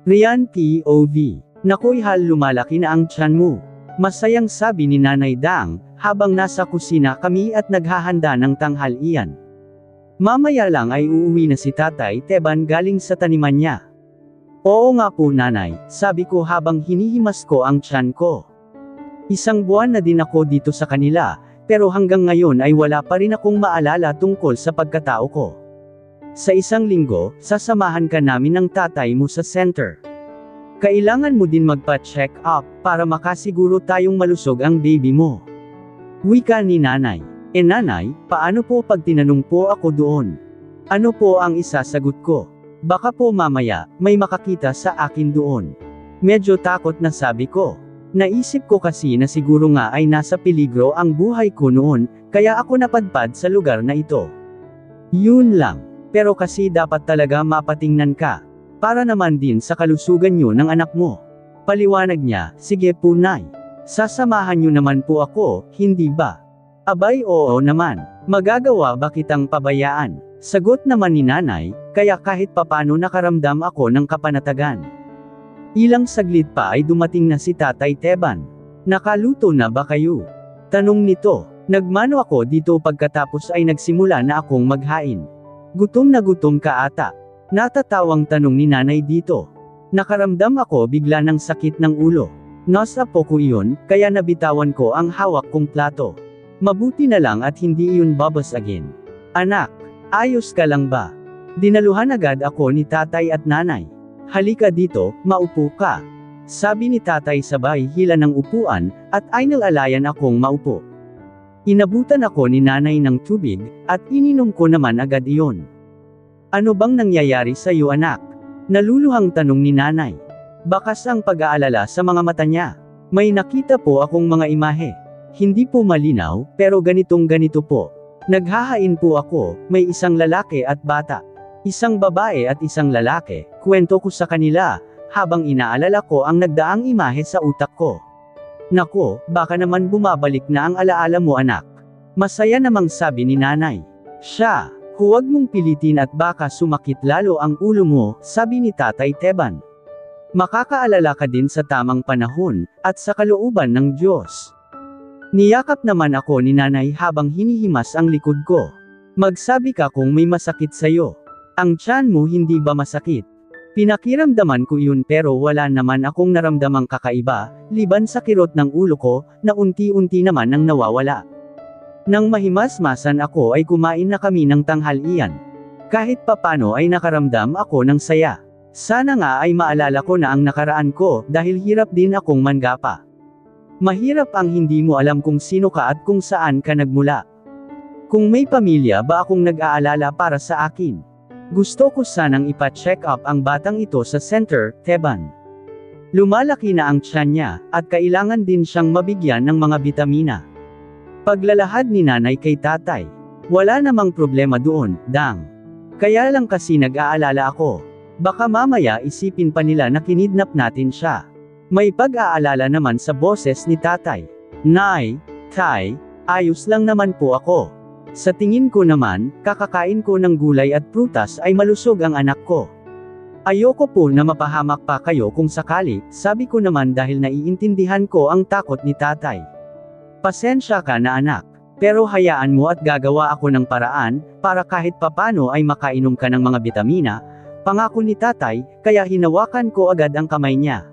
Rian POV. Nakoy hal, lumalaki na ang tiyan mo. Masayang sabi ni Nanay Dang, habang nasa kusina kami at naghahanda ng tanghalian. Mamaya lang ay uuwi na si Tatay Teban galing sa taniman niya. Oo nga po nanay, sabi ko habang hinihimas ko ang tiyan ko. Isang buwan na din ako dito sa kanila, pero hanggang ngayon ay wala pa rin akong maalala tungkol sa pagkatao ko. Sa isang linggo, sasamahan ka namin ng tatay mo sa center. Kailangan mo din magpa-check up, para makasiguro tayong malusog ang baby mo. Wika ni nanay. Nanay, paano po pag tinanong po ako doon? Ano po ang isasagot ko? Baka po mamaya, may makakita sa akin doon. Medyo takot na sabi ko. Naisip ko kasi na siguro nga ay nasa peligro ang buhay ko noon, kaya ako napadpad sa lugar na ito. Yun lang. Pero kasi dapat talaga mapatingnan ka. Para naman din sa kalusugan nyo ng anak mo. Paliwanag niya, sige po nay. Sasamahan nyo naman po ako, hindi ba? Abay oo naman. Magagawa ba kitang pabayaan? Sagot naman ni nanay, kaya kahit papano nakaramdam ako ng kapanatagan. Ilang saglit pa ay dumating na si Tatay Teban. Nakaluto na ba kayo? Tanong nito. Nagmano ako dito pagkatapos ay nagsimula na akong maghain. Gutom na gutom ka ata. Natatawang tanong ni nanay dito. Nakaramdam ako bigla ng sakit ng ulo. Nasa po ko iyon, kaya nabitawan ko ang hawak kong plato. Mabuti na lang at hindi iyon babasagin. Anak, ayos ka lang ba? Dinaluhan agad ako ni tatay at nanay. Halika dito, maupo ka. Sabi ni tatay sabay hila ng upuan, at ay nalalayan akong maupo. Inabutan ako ni nanay ng tubig, at ininom ko naman agad iyon. Ano bang nangyayari sa iyo anak? Naluluhang tanong ni nanay. Bakas ang pag-aalala sa mga mata niya. May nakita po akong mga imahe. Hindi po malinaw, pero ganito po. Naghahain po ako, may isang lalaki at bata. Isang babae at isang lalaki, kwento ko sa kanila, habang inaalala ko ang nagdaang imahe sa utak ko. Nako, baka naman bumabalik na ang alaala mo anak. Masaya namang sabi ni nanay. Siya, huwag mong pilitin at baka sumakit lalo ang ulo mo, sabi ni Tatay Teban. Makakaalala ka din sa tamang panahon, at sa kalooban ng Diyos. Niyakap naman ako ni nanay habang hinihimas ang likod ko. Magsabi ka kung may masakit sa'yo. Ang tiyan mo hindi ba masakit? Pinakiramdaman ko yun pero wala naman akong naramdamang kakaiba, liban sa kirot ng ulo ko, na unti-unti naman nang nawawala. Nang mahimasmasan ako ay kumain na kami ng tanghalian. Kahit papano ay nakaramdam ako ng saya. Sana nga ay maalala ko na ang nakaraan ko, dahil hirap din akong manggapa. Mahirap ang hindi mo alam kung sino ka at kung saan ka nagmula. Kung may pamilya ba akong nag-aalala para sa akin? Gusto ko sanang ipa-check up ang batang ito sa center, Teban. Lumalaki na ang tiyan niya, at kailangan din siyang mabigyan ng mga bitamina. Paglalahad ni nanay kay tatay. Wala namang problema doon, Dang. Kaya lang kasi nag-aalala ako. Baka mamaya isipin pa nila na kinidnap natin siya. May pag-aalala naman sa boses ni tatay. Nay, tay, ayos lang naman po ako. Sa tingin ko naman, kakakain ko ng gulay at prutas ay malusog ang anak ko. Ayoko po na mapahamak pa kayo kung sakali, sabi ko naman dahil naiintindihan ko ang takot ni tatay. Pasensya ka na anak, pero hayaan mo at gagawa ako ng paraan, para kahit papano ay makainom ka ng mga bitamina, pangako ni tatay, kaya hinawakan ko agad ang kamay niya.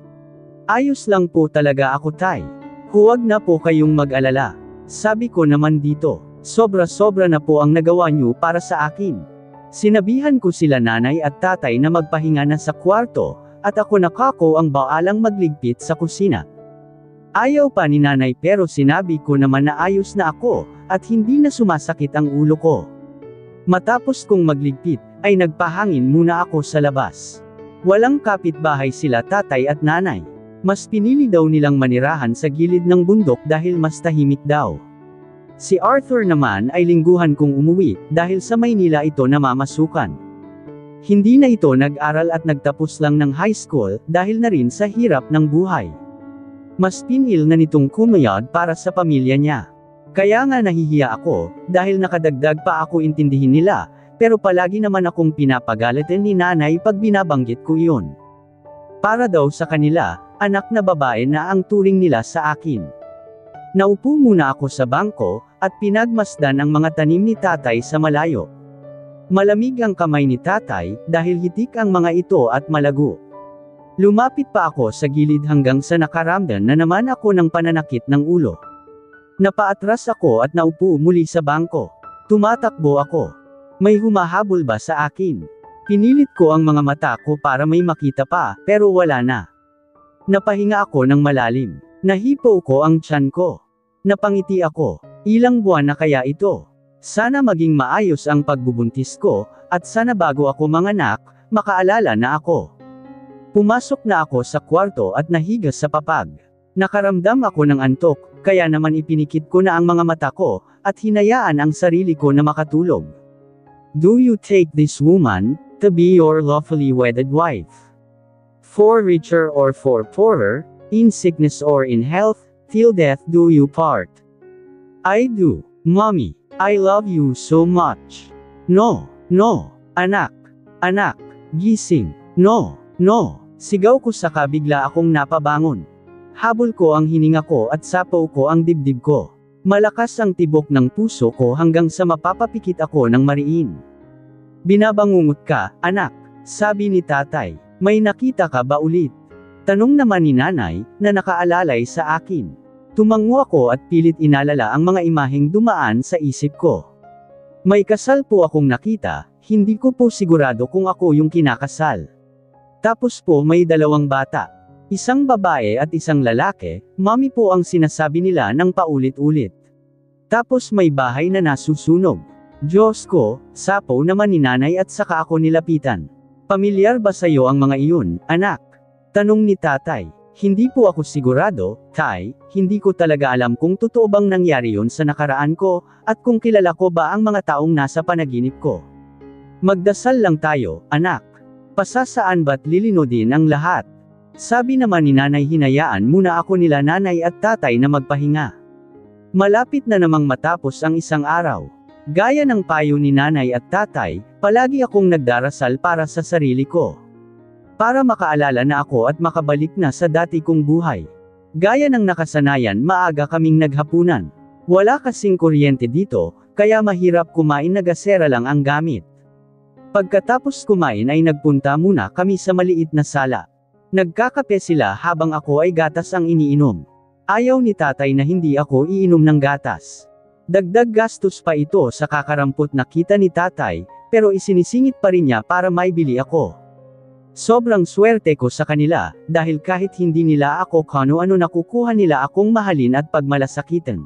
Ayos lang po talaga ako tay. Huwag na po kayong mag-alala. Sabi ko naman dito. Sobra-sobra na po ang nagawa niyo para sa akin. Sinabihan ko sila nanay at tatay na magpahinga na sa kwarto, at ako nakako ang baalang magligpit sa kusina. Ayaw pa ni nanay pero sinabi ko naman na ayos na ako, at hindi na sumasakit ang ulo ko. Matapos kong magligpit, ay nagpahangin muna ako sa labas. Walang kapitbahay sila tatay at nanay. Mas pinili daw nilang manirahan sa gilid ng bundok dahil mas tahimik daw. Si Arthur naman ay lingguhan kong umuwi, dahil sa Maynila ito namamasukan. Hindi na ito nag-aral at nagtapos lang ng high school, dahil na rin sa hirap ng buhay. Mas pinil na nitong kumayad para sa pamilya niya. Kaya nga nahihiya ako, dahil nakadagdag pa ako intindihin nila, pero palagi naman akong pinapagalitan ni nanay pag binabanggit ko iyon. Para daw sa kanila, anak na babae na ang turing nila sa akin. Naupo muna ako sa bangko, at pinagmasdan ang mga tanim ni tatay sa malayo. Malamig ang kamay ni tatay, dahil hitik ang mga ito at malago. Lumapit pa ako sa gilid hanggang sa nakaramdam na naman ako ng pananakit ng ulo. Napaatras ako at naupo muli sa bangko. Tumatakbo ako. May humahabol ba sa akin? Pinilit ko ang mga mata ko para may makita pa, pero wala na. Napahinga ako ng malalim. Nahipo ko ang tiyan ko. Napangiti ako. Ilang buwan na kaya ito? Sana maging maayos ang pagbubuntis ko, at sana bago ako manganak, makaalala na ako. Pumasok na ako sa kwarto at nahiga sa papag. Nakaramdam ako ng antok, kaya naman ipinikit ko na ang mga mata ko, at hinayaan ang sarili ko na makatulog. Do you take this woman to be your lawfully wedded wife? For richer or for poorer, in sickness or in health, till death do you part? I do, Mommy. I love you so much. No, no, anak, anak, gising, no, no, sigaw ko saka bigla akong napabangon. Habol ko ang hininga ko at sapaw ko ang dibdib ko. Malakas ang tibok ng puso ko hanggang sa mapapapikit ako ng mariin. Binabangungot ka, anak, sabi ni tatay. May nakita ka ba ulit? Tanong naman ni nanay, na nakaalalay sa akin. Tumango ako at pilit inalala ang mga imaheng dumaan sa isip ko. May kasal po akong nakita, hindi ko po sigurado kung ako yung kinakasal. Tapos po may dalawang bata. Isang babae at isang lalaki, Mommy po ang sinasabi nila ng paulit-ulit. Tapos may bahay na nasusunog. Diyos ko, sapaw naman ni nanay at saka ako nilapitan. Pamilyar ba sa'yo ang mga iyon, anak? Tanong ni tatay. Hindi po ako sigurado, tay, hindi ko talaga alam kung totoo bang nangyari yon sa nakaraan ko, at kung kilala ko ba ang mga taong nasa panaginip ko. Magdasal lang tayo, anak. Pasasaan ba't lilinodin ang lahat? Sabi naman ni nanay hinayaan muna ako nila nanay at tatay na magpahinga. Malapit na namang matapos ang isang araw. Gaya ng payo ni nanay at tatay, palagi akong nagdarasal para sa sarili ko. Para makaalala na ako at makabalik na sa dati kong buhay. Gaya ng nakasanayan, maaga kaming naghapunan. Wala kasing kuryente dito, kaya mahirap kumain, na gasera lang ang gamit. Pagkatapos kumain ay nagpunta muna kami sa maliit na sala. Nagkakape sila habang ako ay gatas ang iniinom. Ayaw ni tatay na hindi ako iinom ng gatas. Dagdag gastos pa ito sa kakarampot na kita ni tatay, pero isinisingit pa rin niya para maibili ako. Sobrang swerte ko sa kanila, dahil kahit hindi nila ako kano-ano nakukuha nila akong mahalin at pagmalasakitan.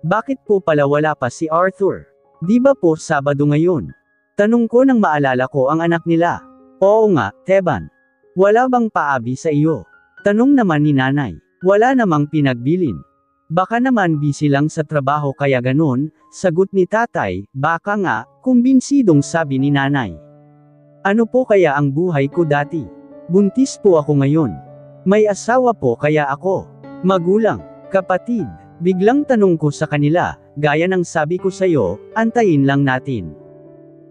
Bakit po pala wala pa si Arthur? Di ba po Sabado ngayon? Tanong ko nang maalala ko ang anak nila. Oo nga, Teban. Wala bang paabi sa iyo? Tanong naman ni nanay. Wala namang pinagbilin. Baka naman busy lang sa trabaho kaya ganon, sagot ni tatay. Baka nga, kumbinsidong sabi ni nanay. Ano po kaya ang buhay ko dati? Buntis po ako ngayon. May asawa po kaya ako. Magulang, kapatid. Biglang tanong ko sa kanila, gaya ng sabi ko sa'yo, antayin lang natin.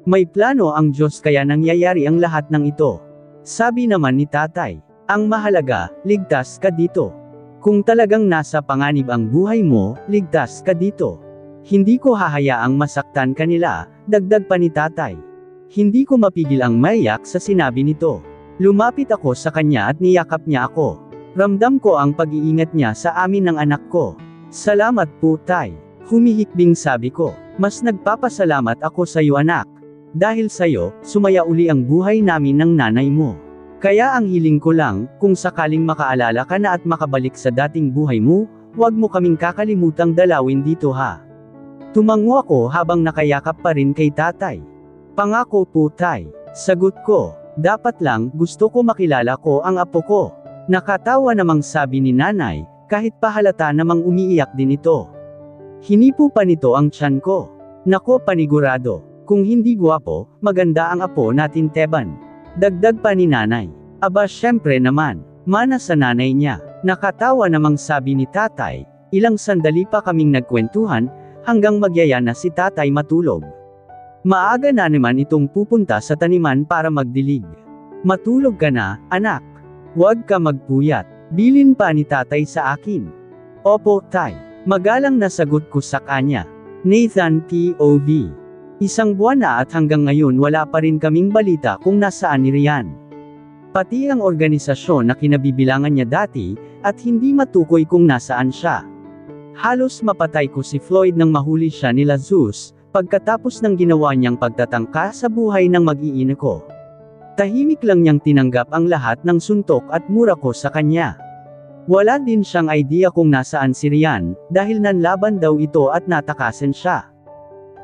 May plano ang Diyos kaya nangyayari ang lahat ng ito. Sabi naman ni tatay, ang mahalaga, ligtas ka dito. Kung talagang nasa panganib ang buhay mo, ligtas ka dito. Hindi ko hahayaang masaktan kanila, dagdag pa ni tatay. Hindi ko mapigil ang maiyak sa sinabi nito. Lumapit ako sa kanya at niyakap niya ako. Ramdam ko ang pag-iingat niya sa amin ng anak ko. Salamat po tay. Humihikbing sabi ko. Mas nagpapasalamat ako sa iyo anak. Dahil sa iyo, sumaya uli ang buhay namin ng nanay mo. Kaya ang hiling ko lang, kung sakaling makaalala ka na at makabalik sa dating buhay mo, huwag mo kaming kakalimutang dalawin dito ha. Tumango ako habang nakayakap pa rin kay tatay. Pangako po tay. Sagot ko. Dapat lang, gusto ko makilala ko ang apo ko. Nakatawa namang sabi ni nanay, kahit pahalata namang umiiyak din ito. Hinipo pa nito ang tiyan ko. Nako panigurado. Kung hindi gwapo, maganda ang apo natin Teban. Dagdag pa ni nanay. Aba syempre naman. Mana sa nanay niya. Nakatawa namang sabi ni tatay. Ilang sandali pa kaming nagkwentuhan, hanggang magyaya na si tatay matulog. Maaga na naman itong pupunta sa taniman para magdilig. Matulog ka na, anak. Huwag ka magpuyat. Bilin pa ni tatay sa akin. Opo, tay. Magalang na sagot ko sa kanya. Nathan POV. Isang buwan na at hanggang ngayon wala pa rin kaming balita kung nasaan ni Ryan. Pati ang organisasyon na kinabibilangan niya dati, at hindi matukoy kung nasaan siya. Halos mapatay ko si Floyd nang mahuli siya nila Zeus, pagkatapos ng ginawa niyang pagtatangka sa buhay ng mag-iina ko. Tahimik lang niyang tinanggap ang lahat ng suntok at mura ko sa kanya. Wala din siyang idea kung nasaan si Ryan, dahil nanlaban daw ito at natakasan siya.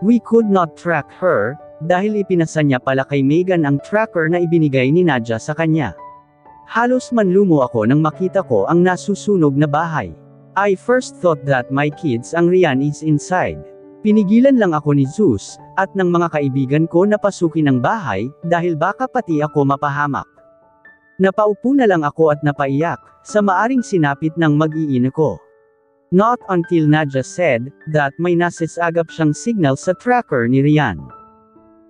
We could not track her, dahil ipinasa niya pala kay Megan ang tracker na ibinigay ni Nadia sa kanya. Halos manlumo ako nang makita ko ang nasusunog na bahay. I first thought that my kids ang Ryan is inside. Pinigilan lang ako ni Zeus, at ng mga kaibigan ko na pasukin ang bahay, dahil baka pati ako mapahamak. Napaupo na lang ako at napaiyak, sa maaring sinapit ng mag-iina ko. Not until Nadia said, that may nasasagap siyang signal sa tracker ni Ryan.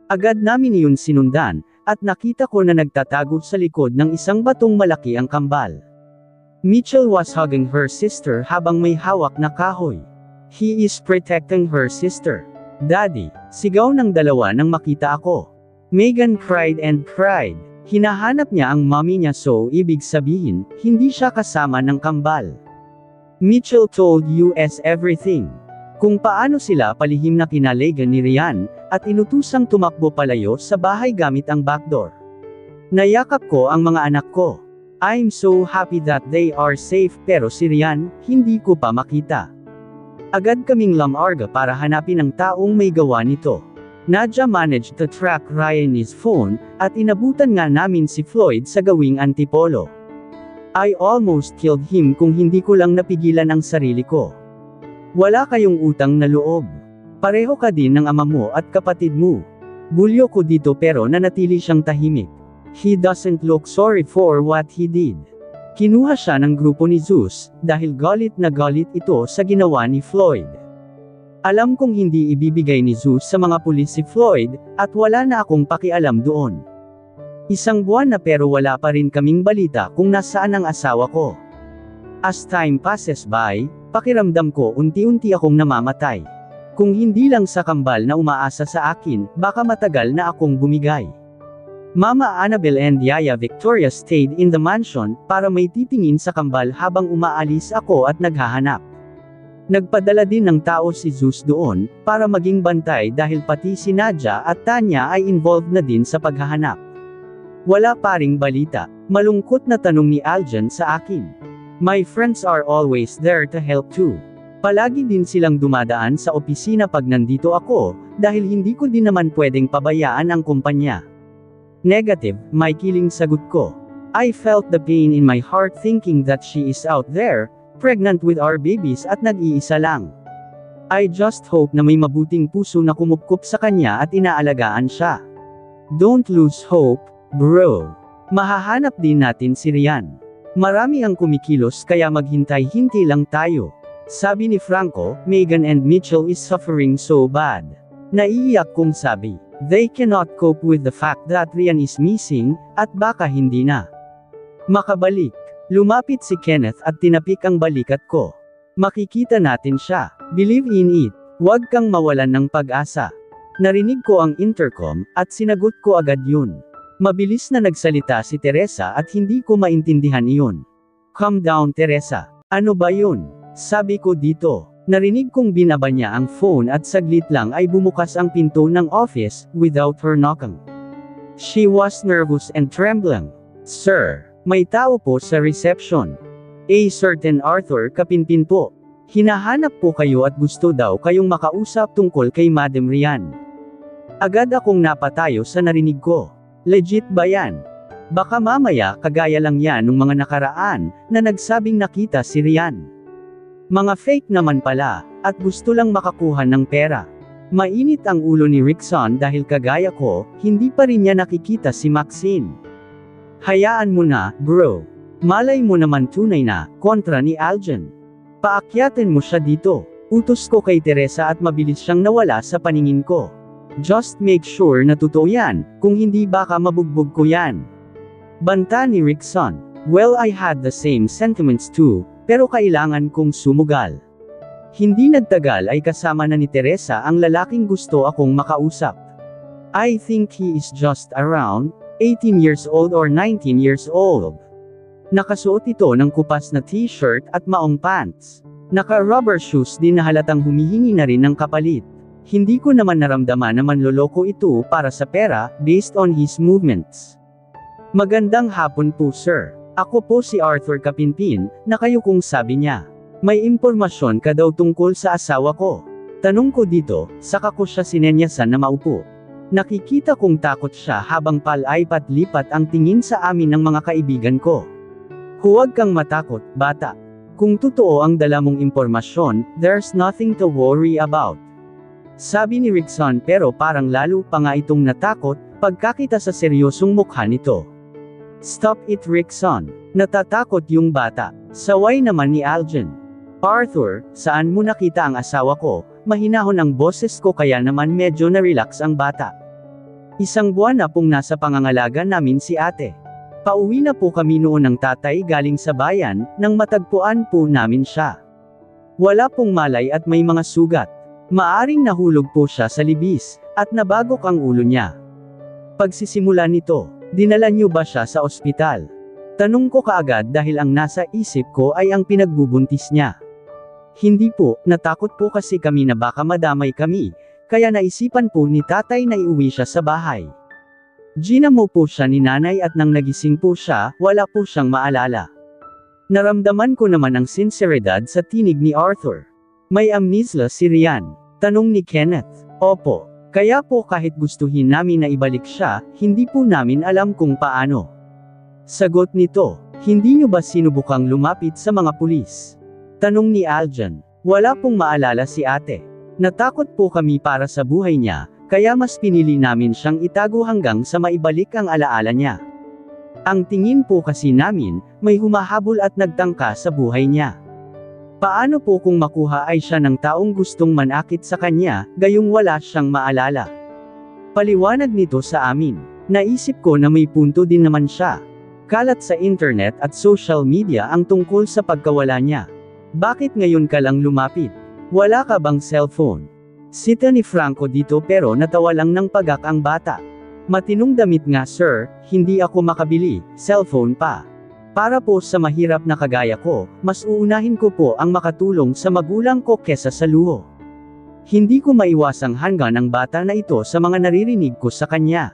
Agad namin iyon sinundan, at nakita ko na nagtatago sa likod ng isang batong malaki ang kambal. Mitchell was hugging her sister habang may hawak na kahoy. He is protecting her sister. Daddy, sigaw ng dalawa nang makita ako. Megan cried and cried. Hinahanap niya ang mommy niya, so ibig sabihin, hindi siya kasama ng kambal. Mitchell told us everything. Kung paano sila palihim na kinaligan ni Ryan, at inutusang tumakbo palayo sa bahay gamit ang backdoor. Nayakap ko ang mga anak ko. I'm so happy that they are safe, pero si Ryan, hindi ko pa makita. Agad kaming lamarga para hanapin ang taong may gawa nito. Nadia managed to track Ryan's phone, at inabutan nga namin si Floyd sa gawing antipolo. I almost killed him kung hindi ko lang napigilan ang sarili ko. Wala kayong utang na loob. Pareho ka din ng ama mo at kapatid mo. Bulyo ko dito pero nanatili siyang tahimik. He doesn't look sorry for what he did. Kinuha siya ng grupo ni Zeus, dahil galit na galit ito sa ginawa ni Floyd. Alam kong hindi ibibigay ni Zeus sa mga pulis si Floyd, at wala na akong pakialam doon. Isang buwan na pero wala pa rin kaming balita kung nasaan ang asawa ko. As time passes by, pakiramdam ko unti-unti akong namamatay. Kung hindi lang sa kambal na umaasa sa akin, baka matagal na akong bumigay. Mama Annabel and Yaya Victoria stayed in the mansion, para may titingin sa kambal habang umaalis ako at naghahanap. Nagpadala din ng tao si Zeus doon, para maging bantay dahil pati si Nadia at Tanya ay involved na din sa paghahanap. Wala pa ring balita. Malungkot na tanong ni Aljan sa akin. My friends are always there to help too. Palagi din silang dumadaan sa opisina pag nandito ako, dahil hindi ko din naman pwedeng pabayaan ang kumpanya. Negative, may kiling sagot ko. I felt the pain in my heart thinking that she is out there, pregnant with our babies at nag-iisa lang. I just hope na may mabuting puso na kumupkup sa kanya at inaalagaan siya. Don't lose hope, bro. Mahahanap din natin si Ryan. Marami ang kumikilos kaya maghintay-hinti lang tayo. Sabi ni Franco, Megan and Mitchell is suffering so bad. Naiiyak kong sabi. They cannot cope with the fact that Ryan is missing, at baka hindi na makabalik. Lumapit si Kenneth at tinapik ang balikat ko. Makikita natin siya. Believe in it. Huwag kang mawalan ng pag-asa. Narinig ko ang intercom, at sinagot ko agad yun. Mabilis na nagsalita si Teresa at hindi ko maintindihan iyon. Calm down, Teresa. Ano ba yun? Sabi ko dito. Narinig kong binaba niya ang phone at saglit lang ay bumukas ang pinto ng office, without her knocking. She was nervous and trembling. Sir, may tao po sa reception. A certain Arthur Kapinpin po. Hinahanap po kayo at gusto daw kayong makausap tungkol kay Madam Ryan. Agad akong napatayo sa narinig ko. Legit ba yan? Baka mamaya kagaya lang yan nung mga nakaraan, na nagsabing nakita si Ryan. Mga fake naman pala, at gusto lang makakuha ng pera. Mainit ang ulo ni Rickson dahil kagaya ko, hindi pa rin niya nakikita si Maxine. Hayaan mo na, bro. Malay mo naman tunay na, kontra ni Aljan. Paakyatin mo siya dito. Utos ko kay Teresa at mabilis siyang nawala sa paningin ko. Just make sure na totoo yan, kung hindi baka mabugbog ko yan. Banta ni Rickson. Well, I had the same sentiments too, pero kailangan kong sumugal. Hindi nagtagal ay kasama na ni Teresa ang lalaking gusto akong makausap. I think he is just around 18 years old or 19 years old. Nakasuot ito ng kupas na t-shirt at maong pants. Naka-rubber shoes din na halatang humihingi na rin ng kapalit. Hindi ko naman naramdaman na manloloko ito para sa pera, based on his movements. Magandang hapon po sir. Ako po si Arthur Kapinpin, na kayo kung sabi niya. May impormasyon ka daw tungkol sa asawa ko. Tanong ko dito, saka ko siya sinenyasan na maupo. Nakikita kong takot siya habang palaipat-lipat ang tingin sa amin ng mga kaibigan ko. Huwag kang matakot, bata. Kung totoo ang dala mong impormasyon, there's nothing to worry about. Sabi ni Rickson pero parang lalo pa nga itong natakot, pagkakita sa seryosong mukha nito. Stop it Rickson. Natatakot yung bata. Saway naman ni Aljan. Arthur, saan mo nakita ang asawa ko? Mahinahon ang boses ko kaya naman medyo na-relax ang bata. Isang buwan na pong nasa pangangalaga namin si ate. Pauwi na po kami noon ng tatay galing sa bayan, nang matagpuan po namin siya. Wala pong malay at may mga sugat. Maaring nahulog po siya sa libis, at nabagok ang ulo niya. Pagsisimula nito, dinala niyo ba siya sa ospital? Tanong ko kaagad dahil ang nasa isip ko ay ang pinagbubuntis niya. Hindi po, natakot po kasi kami na baka madamay kami, kaya naisipan po ni tatay na iuwi siya sa bahay. Ginamo po siya ni nanay at nang nagising po siya, wala po siyang maalala. Naramdaman ko naman ang sinseridad sa tinig ni Arthur. May amnesia si Rian? Tanong ni Kenneth. Opo. Kaya po kahit gustuhin namin na ibalik siya, hindi po namin alam kung paano. Sagot nito, hindi niyo ba sinubukang lumapit sa mga pulis? Tanong ni Aljan. Wala pong maalala si ate. Natakot po kami para sa buhay niya, kaya mas pinili namin siyang itago hanggang sa maibalik ang alaala niya. Ang tingin po kasi namin, may humahabol at nagtangka sa buhay niya. Paano po kung makuha ay siya ng taong gustong manakit sa kanya, gayong wala siyang maalala? Paliwanag nito sa amin. Naisip ko na may punto din naman siya. Kalat sa internet at social media ang tungkol sa pagkawala niya. Bakit ngayon ka lang lumapit? Wala ka bang cellphone? Sita ni Franco dito pero natawa lang ng pagak ang bata. Matinong damit nga sir, hindi ako makabili, cellphone pa. Para po sa mahirap na kagaya ko, mas uunahin ko po ang makatulong sa magulang ko kesa sa luho. Hindi ko maiwasang hanggan ang bata na ito sa mga naririnig ko sa kanya.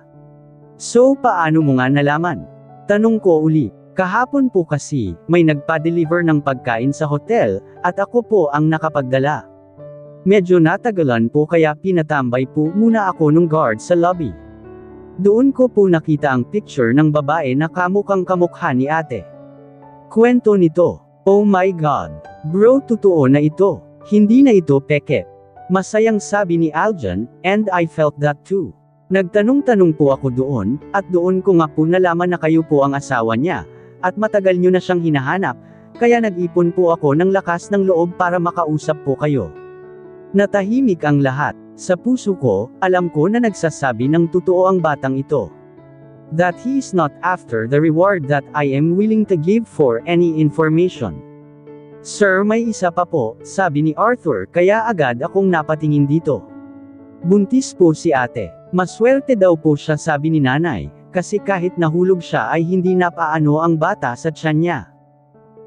So paano mo nga nalaman? Tanong ko uli. Kahapon po kasi, may nagpa-deliver ng pagkain sa hotel, at ako po ang nakapagdala. Medyo natagalan po kaya pinatambay po muna ako nung guard sa lobby. Doon ko po nakita ang picture ng babae na kamukhang kamukha ni ate. Kwento nito, oh my God, bro totoo na ito, hindi na ito peke. Masayang sabi ni Aljan, and I felt that too. Nagtanong-tanong po ako doon, at doon ko nga po nalaman na kayo po ang asawa niya, at matagal nyo na siyang hinahanap, kaya nag-ipon po ako ng lakas ng loob para makausap po kayo. Natahimik ang lahat. Sa puso ko, alam ko na nagsasabi ng totoo ang batang ito. That he is not after the reward that I am willing to give for any information. Sir, may isa pa po, sabi ni Arthur, kaya agad akong napatingin dito. Buntis po si ate. Maswerte daw po siya sabi ni nanay, kasi kahit nahulog siya ay hindi napaano ang bata sa tiyan niya.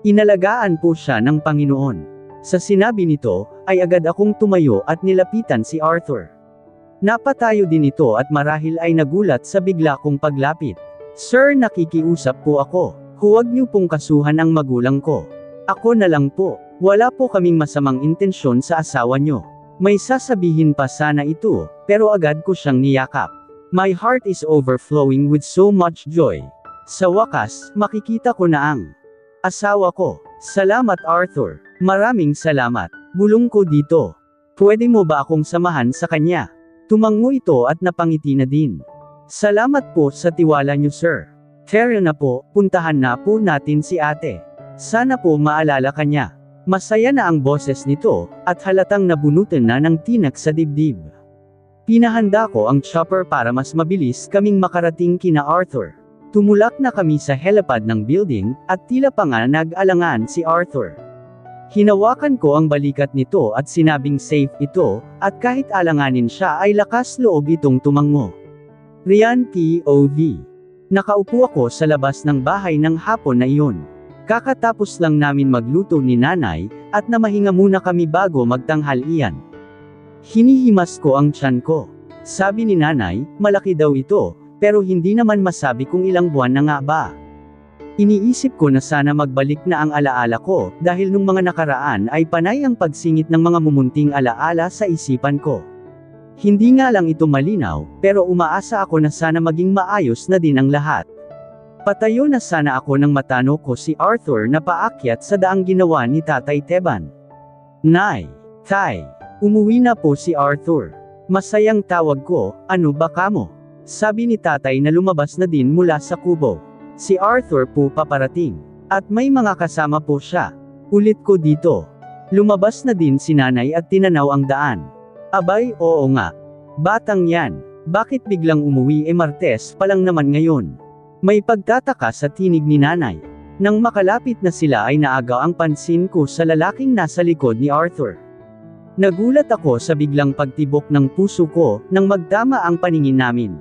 Inalagaan po siya ng Panginoon. Sa sinabi nito, ay agad akong tumayo at nilapitan si Arthur. Napatayo din ito at marahil ay nagulat sa bigla kong paglapit. Sir, nakikiusap po ako. Huwag niyo pong kasuhan ang magulang ko. Ako na lang po. Wala po kaming masamang intensyon sa asawa niyo. May sasabihin pa sana ito, pero agad ko siyang niyakap. My heart is overflowing with so much joy. Sa wakas, makikita ko na ang asawa ko. Salamat Arthur. Maraming salamat. Bulong ko dito. Pwede mo ba akong samahan sa kanya? Tumango ito at napangiti na din. Salamat po sa tiwala niyo sir. Tara na po, puntahan na po natin si ate. Sana po maalala kanya. Masaya na ang boses nito, at halatang nabunutan na ng tinak sa dibdib. Pinahanda ko ang chopper para mas mabilis kaming makarating kina Arthur. Tumulak na kami sa helipad ng building, at tila pa nga nag-alangan si Arthur. Hinawakan ko ang balikat nito at sinabing safe ito, at kahit alanganin siya ay lakas loob itong tumango. Rian POV. Nakaupo ako sa labas ng bahay ng hapon na iyon. Kakatapos lang namin magluto ni nanay, at namahinga muna kami bago magtanghalian. Hinihimas ko ang tiyan ko. Sabi ni nanay, malaki daw ito, pero hindi naman masabi kung ilang buwan na nga ba. Iniisip ko na sana magbalik na ang alaala ko, dahil nung mga nakaraan ay panay ang pagsingit ng mga mumunting alaala sa isipan ko. Hindi nga lang ito malinaw, pero umaasa ako na sana maging maayos na din ang lahat. Patayo na sana ako nang matano ko si Arthur na paakyat sa daang ginawa ni Tatay Teban. Nay, Tay, umuwi na po si Arthur. Masayang tawag ko, ano ba kamo? Sabi ni tatay na lumabas na din mula sa kubo. Si Arthur po paparating. At may mga kasama po siya. Ulit ko dito. Lumabas na din si nanay at tinanaw ang daan. Abay, oo nga. Batang yan. Bakit biglang umuwi Martes pa lang naman ngayon? May pagtataka sa tinig ni nanay. Nang makalapit na sila ay naagaw ang pansin ko sa lalaking nasa likod ni Arthur. Nagulat ako sa biglang pagtibok ng puso ko nang magtama ang paningin namin.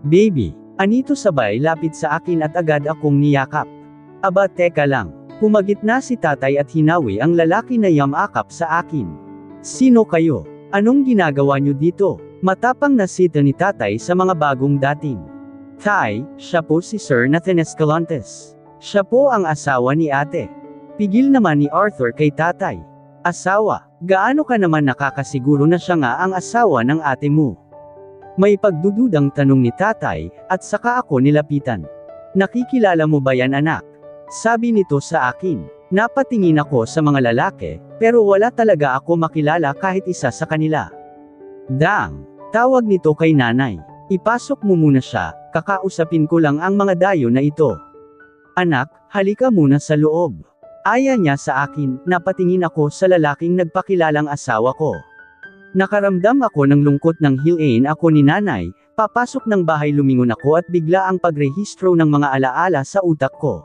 Baby, anito sabay lapit sa akin at agad akong niyakap. Aba teka lang, pumagitna si tatay at hinawi ang lalaki na yamakap sa akin. Sino kayo? Anong ginagawa niyo dito? Matapang na sita ni tatay sa mga bagong dating. Tay, siya po si Sir Nathan Escalantes. Siya po ang asawa ni ate. Pigil naman ni Arthur kay tatay. Asawa, gaano ka naman nakakasiguro na siya nga ang asawa ng ate mo? May pagdududang tanong ni tatay, at saka ako nilapitan. Nakikilala mo ba yan anak? Sabi nito sa akin. Napatingin ako sa mga lalaki, pero wala talaga ako makilala kahit isa sa kanila. Dang! Tawag nito kay nanay. Ipasok mo muna siya, kakausapin ko lang ang mga dayo na ito. Anak, halika muna sa loob. Aya niya sa akin, napatingin ako sa lalaking nagpakilalang asawa ko. Nakaramdam ako ng lungkot ng hilain ako ni nanay, papasok ng bahay lumingon ako at bigla ang pagrehistro ng mga alaala sa utak ko.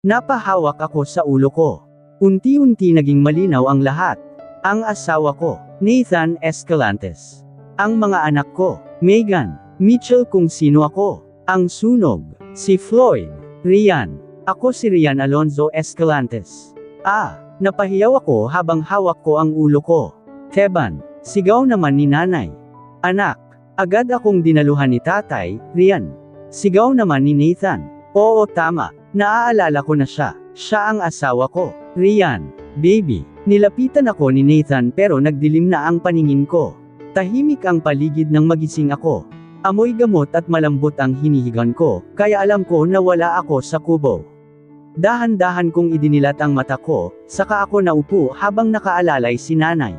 Napahawak ako sa ulo ko. Unti-unti naging malinaw ang lahat. Ang asawa ko, Nathan Escalantes. Ang mga anak ko, Megan, Mitchell kung sino ako. Ang sunog, si Floyd, Rian. Ako si Rian Alonzo Escalantes. Napahiyaw ako habang hawak ko ang ulo ko. Teban. Sigaw naman ni nanay. Anak, agad akong dinaluhan ni tatay, Rian. Sigaw naman ni Nathan. Oo tama, naaalala ko na siya. Siya ang asawa ko, Rian. Baby, nilapitan ako ni Nathan pero nagdilim na ang paningin ko. Tahimik ang paligid nang magising ako. Amoy gamot at malambot ang hinihigan ko, kaya alam ko na wala ako sa kubo. Dahan-dahan kong idinilat ang mata ko, saka ako naupo habang nakaalalay si nanay.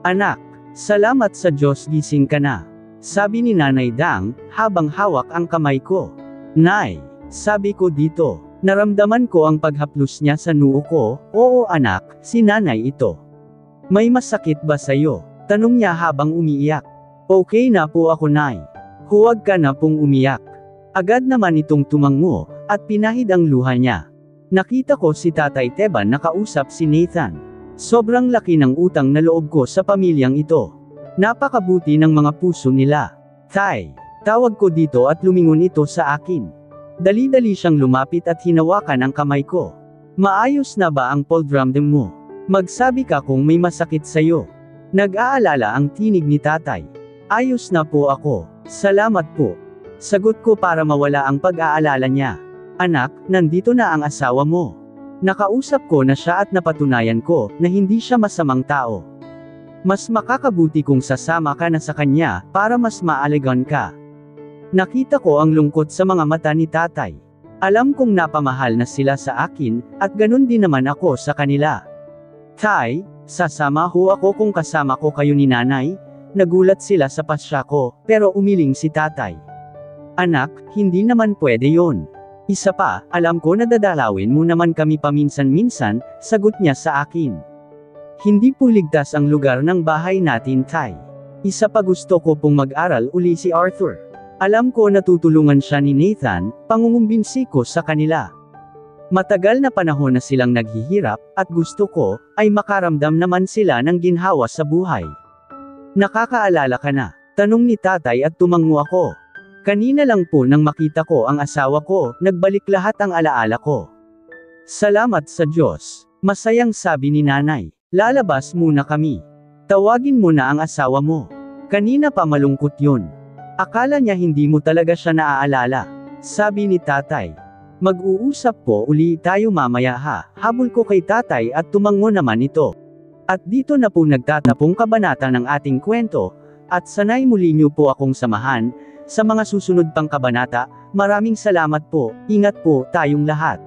Anak, salamat sa Diyos gising ka na. Sabi ni Nanay Dang, habang hawak ang kamay ko. Nay, sabi ko dito, naramdaman ko ang paghaplos niya sa noo ko. Oo anak, si nanay ito. May masakit ba sa'yo? Tanong niya habang umiiyak. Okay na po ako nay. Huwag ka na pong umiyak. Agad naman itong tumango, at pinahid ang luha niya. Nakita ko si Tatay Teban nakausap si Nathan. Sobrang laki ng utang na loob ko sa pamilyang ito. Napakabuti ng mga puso nila. Tay, tawag ko dito at lumingon ito sa akin. Dali-dali siyang lumapit at hinawakan ang kamay ko. Maayos na ba ang poldramdam mo? Magsabi ka kung may masakit sa'yo. Nag-aalala ang tinig ni tatay. Ayos na po ako. Salamat po. Sagot ko para mawala ang pag-aalala niya. Anak, nandito na ang asawa mo. Nakausap ko na siya at napatunayan ko na hindi siya masamang tao. Mas makakabuti kung sasama ka na sa kanya para mas maalagaan ka. Nakita ko ang lungkot sa mga mata ni tatay. Alam kong napamahal na sila sa akin, at ganun din naman ako sa kanila. Tay, sasama ho ako kung kasama ko kayo ni nanay. Nagulat sila sa pasya ko, pero umiling si tatay. Anak, hindi naman pwede yon. Isa pa, alam ko na dadalawin mo naman kami paminsan-minsan, sagot niya sa akin. Hindi po ligtas ang lugar ng bahay natin tay. Isa pa gusto ko pong mag-aral uli si Arthur. Alam ko na tutulungan siya ni Nathan, pangungumbinsi ko sa kanila. Matagal na panahon na silang naghihirap, at gusto ko, ay makaramdam naman sila ng ginhawa sa buhay. Nakakaalala ka na? Tanong ni tatay at tumango ako. Kanina lang po nang makita ko ang asawa ko, nagbalik lahat ang alaala ko. Salamat sa Diyos. Masayang sabi ni nanay. Lalabas muna kami. Tawagin mo na ang asawa mo. Kanina pa malungkot yun. Akala niya hindi mo talaga siya naaalala. Sabi ni tatay. Mag-uusap po uli tayo mamaya ha. Habol ko kay tatay at tumango naman ito. At dito na po nagtatapong kabanata ng ating kwento. At sanay muli niyo po akong samahan sa mga susunod pang kabanata. Maraming salamat po. Ingat po tayong lahat.